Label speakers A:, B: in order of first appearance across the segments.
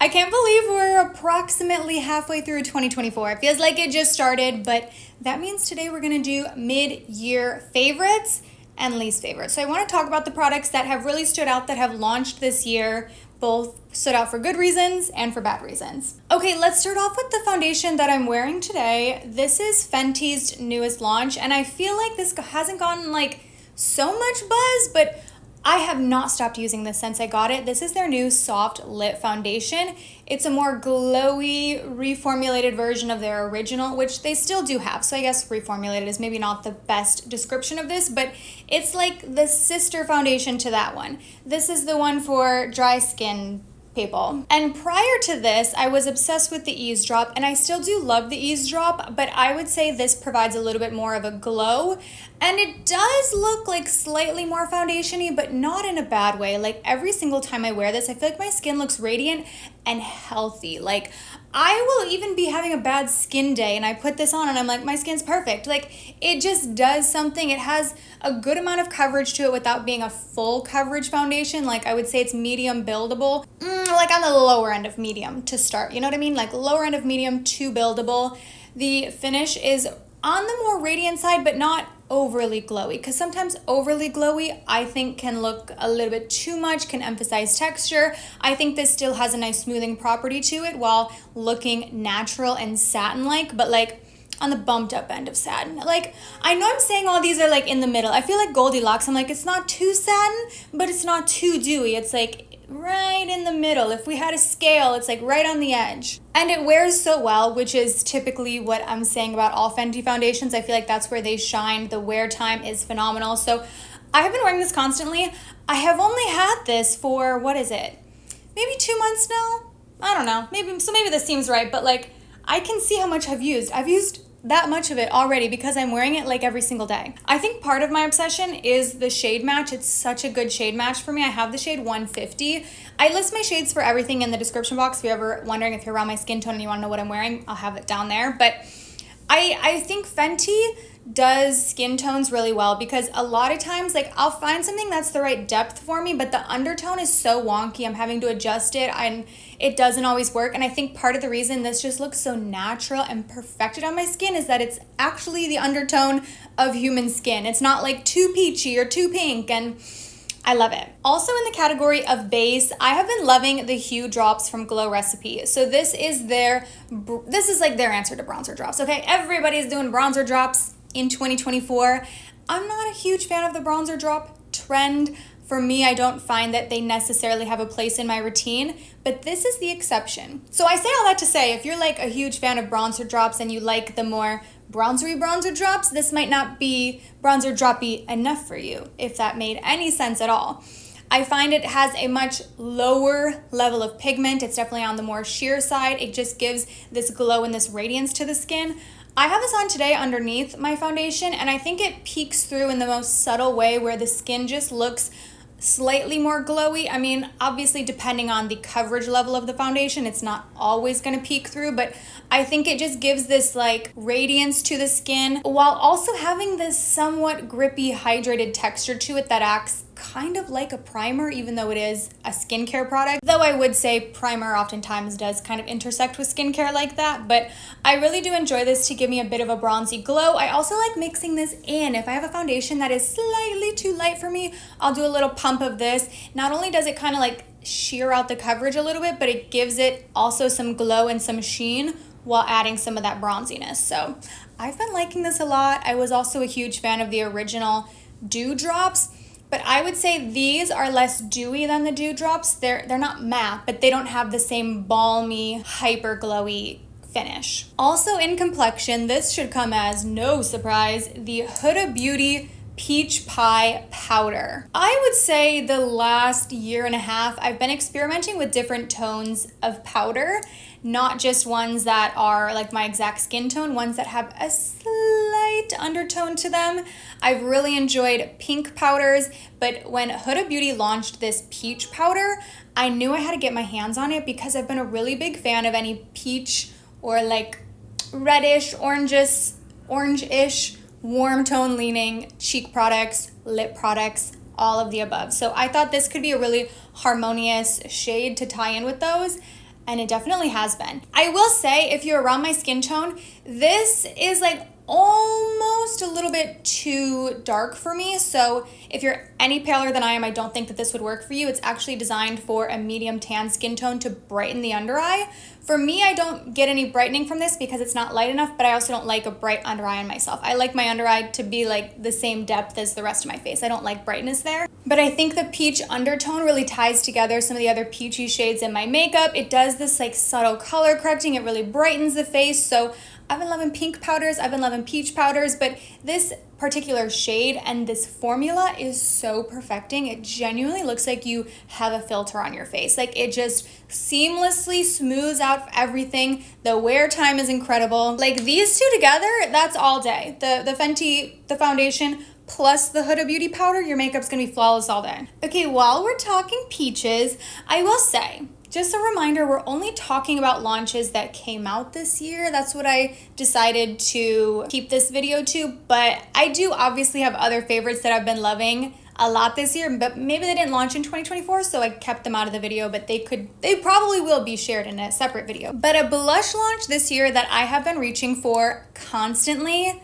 A: I can't believe we're approximately halfway through 2024. It feels like it just started, but that means today we're gonna do mid-year favorites and least favorites. So I wanna talk about the products that have really stood out that have launched this year, both stood out for good reasons and for bad reasons. Okay, let's start off with the foundation that I'm wearing today. This is Fenty's newest launch, and I feel like this hasn't gotten like so much buzz, but I have not stopped using this since I got it. This is their new soft lit foundation. It's a more glowy, reformulated version of their original, which they still do have. So I guess reformulated is maybe not the best description of this, but it's like the sister foundation to that one. This is the one for dry skin people. And prior to this, I was obsessed with the Eavesdrop, and I still do love the Eavesdrop, but I would say this provides a little bit more of a glow, and it does look like slightly more foundation-y, but not in a bad way. Like every single time I wear this, I feel like my skin looks radiant and healthy. Like I will even be having a bad skin day and I put this on and I'm like, my skin's perfect. Like it just does something. It has a good amount of coverage to it without being a full coverage foundation. Like I would say it's medium buildable, like on the lower end of medium to start. You know what I mean? Like lower end of medium to buildable. The finish is on the more radiant side, but not overly glowy, because sometimes overly glowy I think can look a little bit too much, can emphasize texture. I think this still has a nice smoothing property to it while looking natural and satin-like, but like on the bumped up end of satin. Like I know I'm saying all these are like in the middle. I feel like Goldilocks. I'm like, it's not too satin, but it's not too dewy. It's like right in the middle. If we had a scale, it's like right on the edge. And it wears so well, which is typically what I'm saying about all Fenty foundations. I feel like that's where they shine. The wear time is phenomenal. So I have been wearing this constantly. I have only had this for, what is it? Maybe 2 months now? I don't know. Maybe this seems right, but like I can see how much I've used. I've used that much of it already because I'm wearing it like every single day. I think part of my obsession is the shade match. It's such a good shade match for me. I have the shade 150. I list my shades for everything in the description box. If you're ever wondering if you're around my skin tone and you want to know what I'm wearing, I'll have it down there. But I think Fenty does skin tones really well because a lot of times like I'll find something that's the right depth for me, but the undertone is so wonky. I'm having to adjust it and it doesn't always work. And I think part of the reason this just looks so natural and perfected on my skin is that it's actually the undertone of human skin. It's not like too peachy or too pink, and I love it. Also in the category of base, I have been loving the Hue drops from Glow Recipe. So this is like their answer to bronzer drops, okay? Everybody's doing bronzer drops in 2024. I'm not a huge fan of the bronzer drop trend. For me, I don't find that they necessarily have a place in my routine, but this is the exception. So I say all that to say, if you're like a huge fan of bronzer drops and you like the more bronzery bronzer drops, this might not be bronzer droppy enough for you, if that made any sense at all. I find it has a much lower level of pigment. It's definitely on the more sheer side. It just gives this glow and this radiance to the skin. I have this on today underneath my foundation, and I think it peeks through in the most subtle way where the skin just looks slightly more glowy. I mean, obviously depending on the coverage level of the foundation, it's not always going to peek through, but I think it just gives this like radiance to the skin while also having this somewhat grippy, hydrated texture to it that acts kind of like a primer, even though it is a skincare product. Though I would say primer oftentimes does kind of intersect with skincare like that, but I really do enjoy this to give me a bit of a bronzy glow. I also like mixing this in. If I have a foundation that is slightly too light for me, I'll do a little pump of this. Not only does it kind of like sheer out the coverage a little bit, but it gives it also some glow and some sheen while adding some of that bronziness. So I've been liking this a lot. I was also a huge fan of the original Dew Drops, but I would say these are less dewy than the Dew Drops. They're not matte, but they don't have the same balmy, hyper glowy finish. Also in complexion, this should come as no surprise, the Huda Beauty Peach Pie Powder. I would say the last year and a half, I've been experimenting with different tones of powder, not just ones that are like my exact skin tone, ones that have a slight undertone to them. I've really enjoyed pink powders, but when Huda Beauty launched this peach powder, I knew I had to get my hands on it because I've been a really big fan of any peach or like reddish, orange-ish, warm tone leaning cheek products, lip products, all of the above. So I thought this could be a really harmonious shade to tie in with those. and it definitely has been. I will say, if you're around my skin tone, this is like almost a little bit too dark for me. So if you're any paler than I am, I don't think that this would work for you. It's actually designed for a medium tan skin tone to brighten the under eye. For me, I don't get any brightening from this because it's not light enough, but I also don't like a bright under eye on myself. I like my under eye to be like the same depth as the rest of my face. I don't like brightness there. But I think the peach undertone really ties together some of the other peachy shades in my makeup. It does this like subtle color correcting. It really brightens the face. So I've been loving pink powders, I've been loving peach powders, but this particular shade and this formula is so perfecting. It genuinely looks like you have a filter on your face. Like it just seamlessly smooths out everything. The wear time is incredible. Like these two together, that's all day. The Fenty, the foundation, plus the Huda Beauty powder, your makeup's gonna be flawless all day. Okay, while we're talking peaches, I will say, just a reminder, we're only talking about launches that came out this year. That's what I decided to keep this video to, but I do obviously have other favorites that I've been loving a lot this year, but maybe they didn't launch in 2024, so I kept them out of the video, but they probably will be shared in a separate video. But a blush launch this year that I have been reaching for constantly,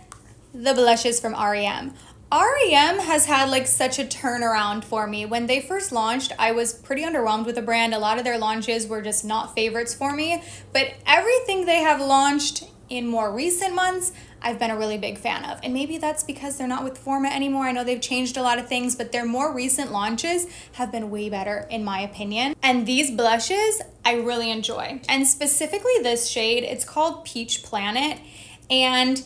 A: the blushes from REM. REM has had like such a turnaround for me. When they first launched, I was pretty underwhelmed with the brand. A lot of their launches were just not favorites for me, but everything they have launched in more recent months, I've been a really big fan of. And maybe that's because they're not with Forma anymore. I know they've changed a lot of things, but their more recent launches have been way better in my opinion. And these blushes, I really enjoy. And specifically this shade, it's called Peach Planet. And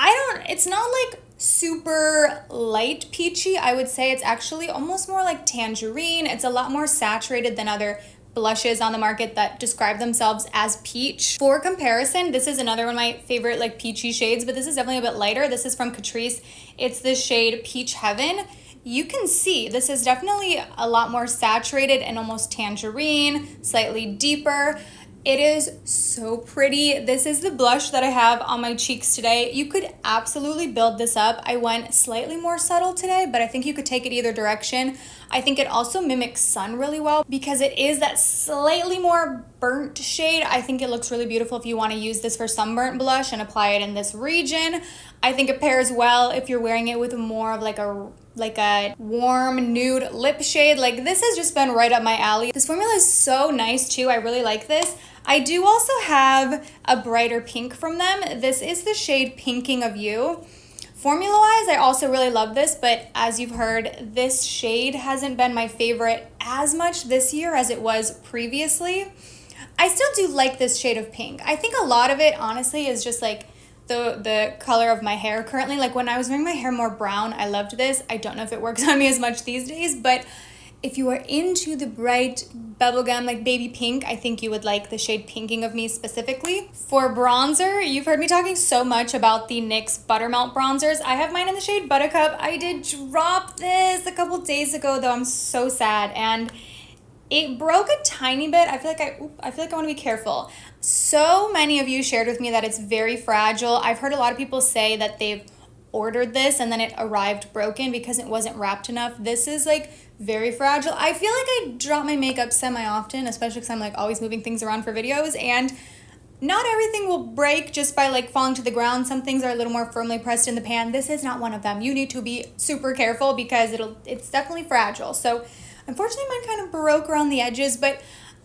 A: it's not like super light peachy. I would say it's actually almost more like tangerine. It's a lot more saturated than other blushes on the market that describe themselves as peach. For comparison, this is another one of my favorite like peachy shades, but this is definitely a bit lighter. This is from Catrice. It's the shade Peach Heaven. You can see this is definitely a lot more saturated and almost tangerine, slightly deeper. It is so pretty. This is the blush that I have on my cheeks today. You could absolutely build this up. I went slightly more subtle today, but I think you could take it either direction. I think it also mimics sun really well because it is that slightly more burnt shade. I think it looks really beautiful if you want to use this for sunburnt blush and apply it in this region. I think it pairs well if you're wearing it with more of like a warm nude lip shade. Like this has just been right up my alley. This formula is so nice too. I really like this. I do also have a brighter pink from them. This is the shade Pinking of You. Formula-wise, I also really love this, but as you've heard, this shade hasn't been my favorite as much this year as it was previously. I still do like this shade of pink. I think a lot of it, honestly, is just like the color of my hair currently. Like when I was wearing my hair more brown, I loved this. I don't know if it works on me as much these days, but if you are into the bright bubblegum like baby pink, I think you would like the shade Pinking of Me specifically. For bronzer, you've heard me talking so much about the NYX Buttermelt bronzers. I have mine in the shade Buttercup. I did drop this a couple days ago though. I'm so sad and it broke a tiny bit. I feel like I want to be careful. So many of you shared with me that it's very fragile. I've heard a lot of people say that they've ordered this and then it arrived broken because it wasn't wrapped enough. This is like very fragile. I feel like I drop my makeup semi-often, especially because I'm like always moving things around for videos, and not everything will break just by like falling to the ground. Some things are a little more firmly pressed in the pan. This is not one of them. You need to be super careful because it's definitely fragile. So unfortunately mine kind of broke around the edges, but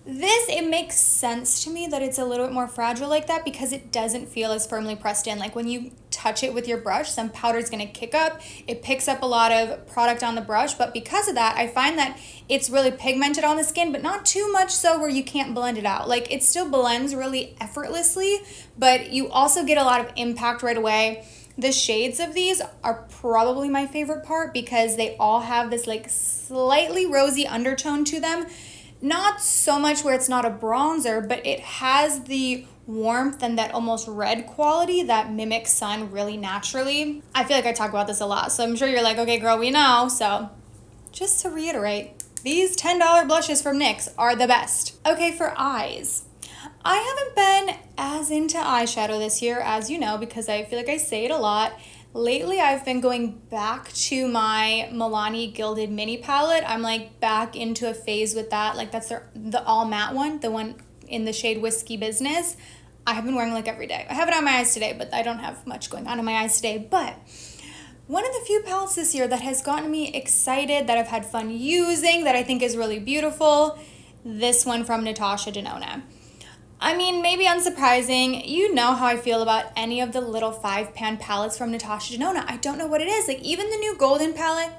A: this, it makes sense to me that it's a little bit more fragile like that because it doesn't feel as firmly pressed in. Like when you touch it with your brush, some powder is going to kick up. It picks up a lot of product on the brush, but because of that, I find that it's really pigmented on the skin, but not too much so where you can't blend it out. Like it still blends really effortlessly, but you also get a lot of impact right away. The shades of these are probably my favorite part because they all have this like slightly rosy undertone to them. Not so much where it's not a bronzer, but it has the warmth and that almost red quality that mimics sun really naturally. I feel like I talk about this a lot, so I'm sure you're like, okay, girl, we know. So just to reiterate, these $10 blushes from NYX are the best. Okay, for eyes. I haven't been as into eyeshadow this year, as you know, because I feel like I say it a lot. Lately, I've been going back to my Milani Gilded Mini Palette. I'm like back into a phase with that. Like that's the all matte one, the one in the shade Whiskey Business. I have been wearing like every day. I have it on my eyes today, but I don't have much going on in my eyes today. But one of the few palettes this year that has gotten me excited, that I've had fun using, that I think is really beautiful, this one from Natasha Denona. I mean, maybe unsurprising, you know how I feel about any of the little 5-pan palettes from Natasha Denona. I don't know what it is. Like, even the new golden palette,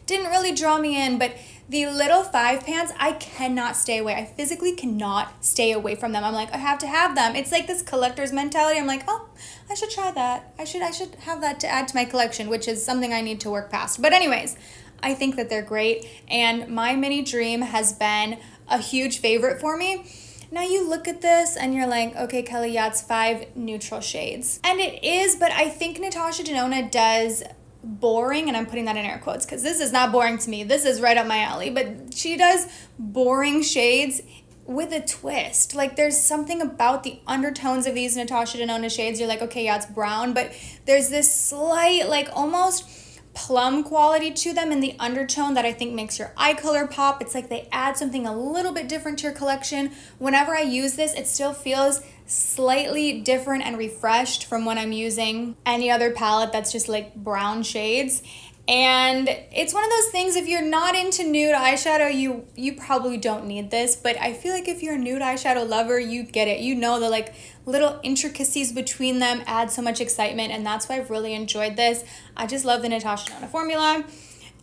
A: didn't really draw me in, but the little 5-pans, I cannot stay away. I physically cannot stay away from them. I'm like, I have to have them. It's like this collector's mentality. I'm like, oh, I should try that. I should have that to add to my collection, which is something I need to work past. But anyways, I think that they're great, and my mini dream has been a huge favorite for me. Now you look at this and you're like, okay, Kelly, yeah, it's 5 neutral shades. And it is, but I think Natasha Denona does boring, and I'm putting that in air quotes because this is not boring to me. This is right up my alley, but she does boring shades with a twist. Like, there's something about the undertones of these Natasha Denona shades. You're like, okay, yeah, it's brown, but there's this slight, like almost plum quality to them in the undertone that I think makes your eye color pop. It's like they add something a little bit different to your collection. Whenever I use this, it still feels slightly different and refreshed from when I'm using any other palette that's just like brown shades. And it's one of those things, if you're not into nude eyeshadow, you probably don't need this, but I feel like if you're a nude eyeshadow lover, you get it. You know the like little intricacies between them add so much excitement, and that's why I've really enjoyed this. I just love the Natasha Denona formula,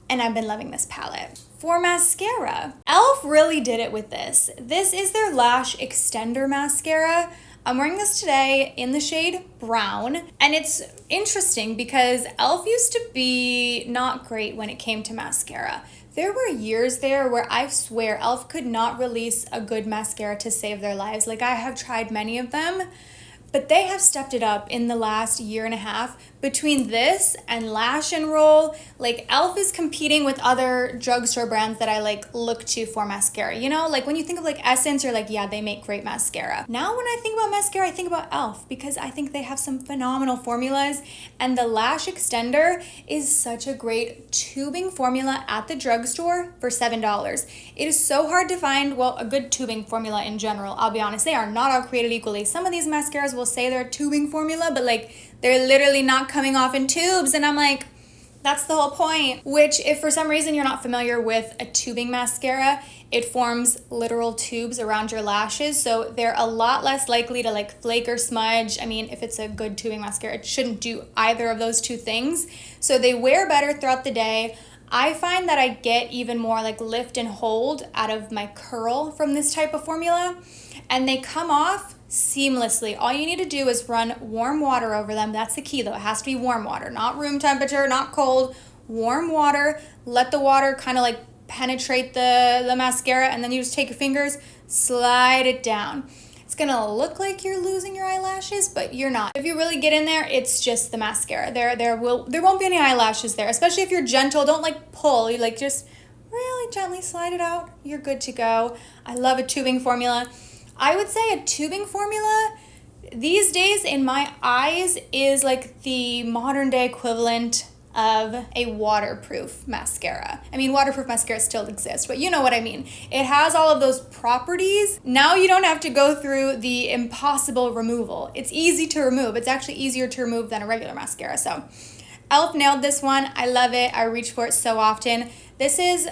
A: and I've been loving this palette. For mascara, e.l.f. really did it with this. This is their Lash Extender Mascara. I'm wearing this today in the shade Brown, and it's interesting because e.l.f. used to be not great when it came to mascara. There were years there where I swear e.l.f. could not release a good mascara to save their lives. Like, I have tried many of them, but they have stepped it up in the last year and a half. Between this and Lash and Roll, like e.l.f. is competing with other drugstore brands that I like look to for mascara. You know, like when you think of like Essence, you're like, yeah, they make great mascara. Now when I think about mascara, I think about e.l.f. because I think they have some phenomenal formulas, and the Lash Extender is such a great tubing formula at the drugstore for $7. It is so hard to find, well, a good tubing formula in general. I'll be honest, they are not all created equally. Some of these mascaras will say they're tubing formula, but like they're literally not coming off in tubes, and I'm like, that's the whole point. Which, if for some reason you're not familiar with a tubing mascara, it forms literal tubes around your lashes, so they're a lot less likely to like flake or smudge. I mean, if it's a good tubing mascara, it shouldn't do either of those two things. So they wear better throughout the day. I find that I get even more like lift and hold out of my curl from this type of formula, and they come off seamlessly. All you need to do is run warm water over them. That's the key though. It has to be warm water, not room temperature, not cold. Warm water. Let the water kind of like penetrate the mascara, and then you just take your fingers, slide it down. It's gonna look like you're losing your eyelashes, but you're not. If you really get in there, it's just the mascara. There won't be any eyelashes there, especially if you're gentle. Don't like pull. You like just really gently slide it out. You're good to go. I love a tubing formula. I would say a tubing formula these days in my eyes is like the modern day equivalent of a waterproof mascara. I mean, waterproof mascara still exists, but you know what I mean. It has all of those properties. Now you don't have to go through the impossible removal. It's easy to remove. It's actually easier to remove than a regular mascara. So e.l.f. nailed this one. I love it. I reach for it so often. This is,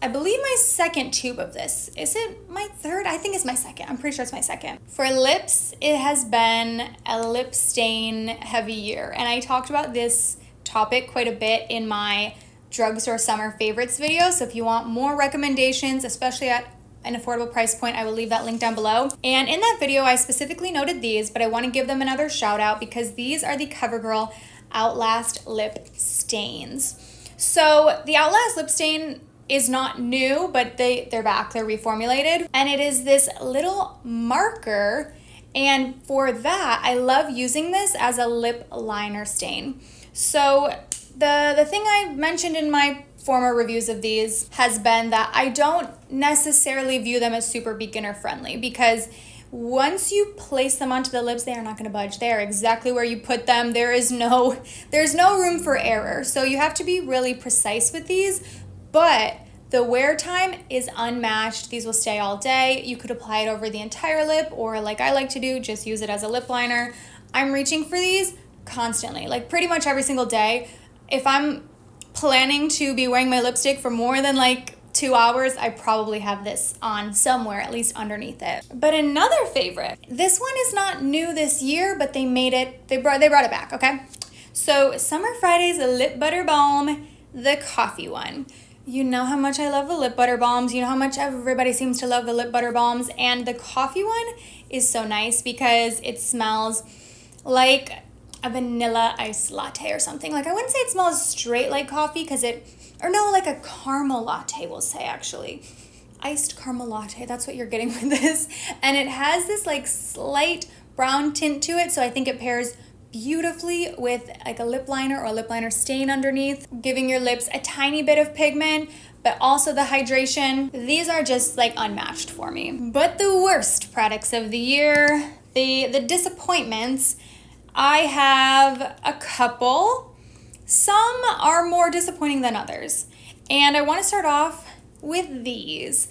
A: I believe, my second tube of this. Is it my third? I think it's my second. I'm pretty sure it's my second. For lips, it has been a lip stain heavy year, and I talked about this topic quite a bit in my drugstore summer favorites video. So if you want more recommendations, especially at an affordable price point, I will leave that link down below. And in that video, I specifically noted these, but I want to give them another shout out because these are the CoverGirl Outlast lip stains. So the Outlast lip stain is not new, but they're back, they're reformulated. And it is this little marker. And for that, I love using this as a lip liner stain. So the thing I mentioned in my former reviews of these has been that I don't necessarily view them as super beginner friendly, because once you place them onto the lips, they are not going to budge. They are exactly where you put them. There's no room for error. So you have to be really precise with these, but The wear time is unmatched. These will stay all day. You could apply it over the entire lip, or like I like to do, just use it as a lip liner. I'm reaching for these constantly, like pretty much every single day. If I'm planning to be wearing my lipstick for more than like 2 hours, I probably have this on somewhere, at least underneath it. But another favorite, this one is not new this year, but they brought it back, okay? So Summer Fridays Lip Butter Balm, the coffee one. You know how much I love the lip butter balms. You know how much everybody seems to love the lip butter balms. And the coffee one is so nice because it smells like a vanilla iced latte or something. Like, I wouldn't say it smells straight like coffee like a caramel latte, we'll say, actually. Iced caramel latte, that's what you're getting with this. And it has this like slight brown tint to it, so I think it pairs beautifully with like a lip liner or a lip liner stain underneath, giving your lips a tiny bit of pigment, but also the hydration. These are just like unmatched for me. But the worst products of the year, the disappointments, I have a couple. Some are more disappointing than others. And I want to start off with these.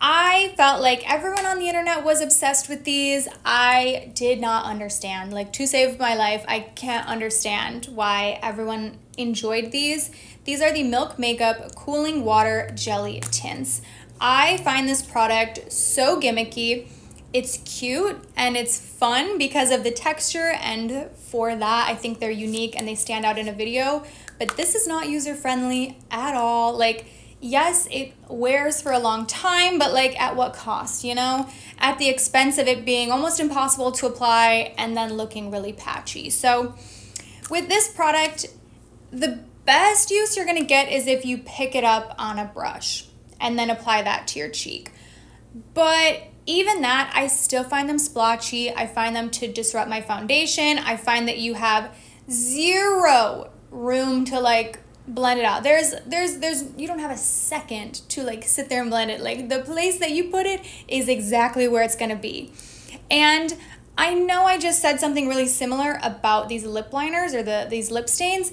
A: I felt like everyone on the internet was obsessed with these. I did not understand. Like, to save my life, I can't understand why everyone enjoyed these. These are the Milk Makeup Cooling Water Jelly Tints. I find this product so gimmicky. It's cute and it's fun because of the texture, and for that, I think they're unique and they stand out in a video. But this is not user-friendly at all. Like, yes, it wears for a long time, but like at what cost, you know? At the expense of it being almost impossible to apply and then looking really patchy. So with this product, the best use you're gonna get is if you pick it up on a brush and then apply that to your cheek. But even that, I still find them splotchy. I find them to disrupt my foundation. I find that you have zero room to like blend it out. There's you don't have a second to like sit there and blend it. Like, the place that you put it is exactly where it's gonna be. And I know I just said something really similar about these lip liners or these lip stains,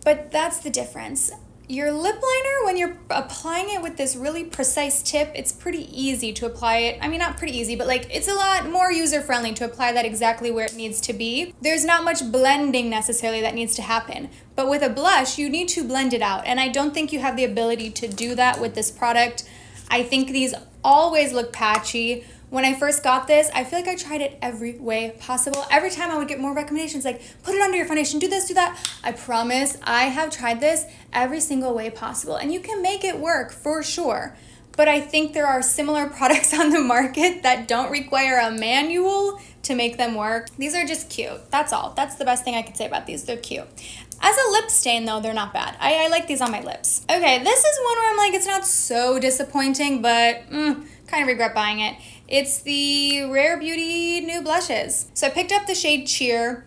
A: but that's the difference. Your lip liner, when you're applying it with this really precise tip, it's pretty easy to apply it. I mean, not pretty easy, but like it's a lot more user-friendly to apply that exactly where it needs to be. There's not much blending necessarily that needs to happen. But with a blush, you need to blend it out. And I don't think you have the ability to do that with this product. I think these always look patchy. When I first got this, I feel like I tried it every way possible. Every time I would get more recommendations, like, put it under your foundation, do this, do that. I promise I have tried this every single way possible. And you can make it work for sure. But I think there are similar products on the market that don't require a manual to make them work. These are just cute. That's all. That's the best thing I could say about these. They're cute. As a lip stain, though, they're not bad. I like these on my lips. Okay, this is one where I'm like, it's not so disappointing, but kind of regret buying it. It's the Rare Beauty New Blushes. So I picked up the shade Cheer.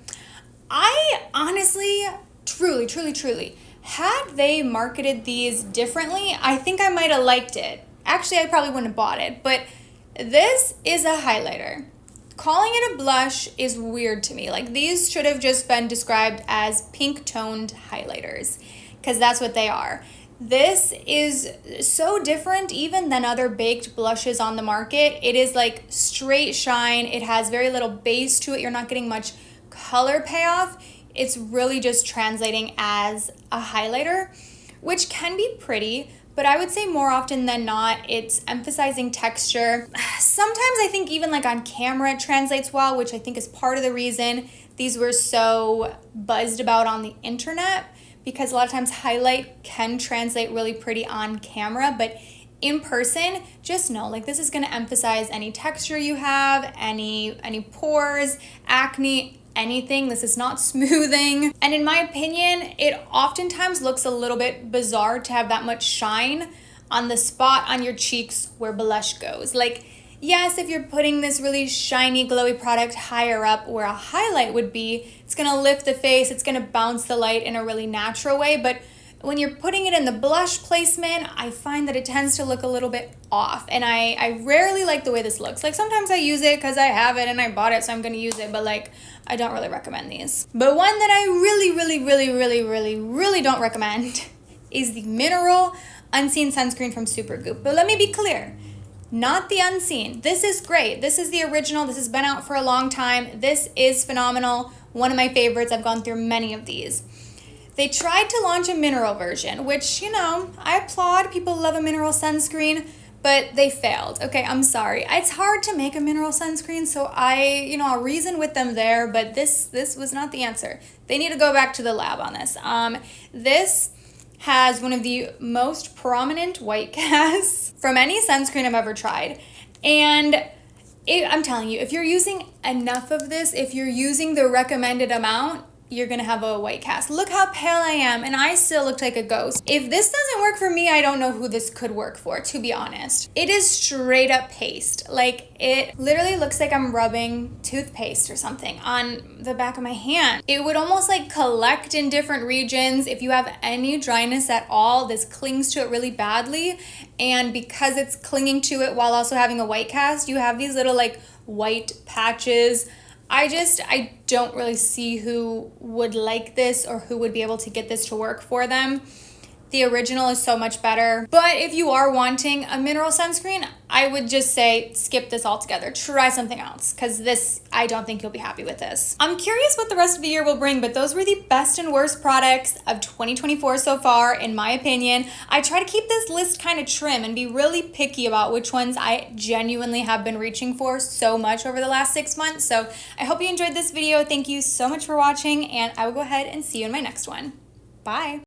A: I honestly, truly, had they marketed these differently, I think I might have liked it. Actually, I probably wouldn't have bought it, but this is a highlighter. Calling it a blush is weird to me. Like, these should have just been described as pink toned highlighters, because that's what they are. This is so different even than other baked blushes on the market. It is like straight shine. It has very little base to it. You're not getting much color payoff. It's really just translating as a highlighter, which can be pretty, but I would say more often than not, it's emphasizing texture. Sometimes I think even like on camera it translates well, which I think is part of the reason these were so buzzed about on the internet, because a lot of times highlight can translate really pretty on camera, but in person, just know, like, this is gonna emphasize any texture you have, any pores, acne, anything. This is not smoothing. And in my opinion, it oftentimes looks a little bit bizarre to have that much shine on the spot on your cheeks where blush goes. Like, yes, if you're putting this really shiny, glowy product higher up where a highlight would be, it's gonna lift the face, it's gonna bounce the light in a really natural way, but when you're putting it in the blush placement, I find that it tends to look a little bit off, and I rarely like the way this looks. Like, sometimes I use it because I have it and I bought it, so I'm gonna use it, but like, I don't really recommend these. But one that I really don't recommend is the Mineral Unseen Sunscreen from Supergoop. But let me be clear, not the unseen. This is great. This is the original. This has been out for a long time. This is phenomenal. One of my favorites. I've gone through many of these. They tried to launch a mineral version, which, you know, I applaud. People love a mineral sunscreen, but they failed. Okay, I'm sorry. It's hard to make a mineral sunscreen, so I'll reason with them there, but this was not the answer. They need to go back to the lab on this. This has one of the most prominent white casts from any sunscreen I've ever tried. And I'm telling you, if you're using enough of this, if you're using the recommended amount, you're gonna have a white cast. Look how pale I am, and I still looked like a ghost. If this doesn't work for me, I don't know who this could work for, to be honest. It is straight up paste. Like, it literally looks like I'm rubbing toothpaste or something on the back of my hand. It would almost like collect in different regions. If you have any dryness at all, this clings to it really badly. And because it's clinging to it while also having a white cast, you have these little like white patches. I don't really see who would like this or who would be able to get this to work for them. The original is so much better. But if you are wanting a mineral sunscreen, I would just say skip this altogether. Try something else, because this, I don't think you'll be happy with this. I'm curious what the rest of the year will bring, but those were the best and worst products of 2024 so far, in my opinion. I try to keep this list kind of trim and be really picky about which ones I genuinely have been reaching for so much over the last 6 months. So I hope you enjoyed this video. Thank you so much for watching, and I will go ahead and see you in my next one. Bye.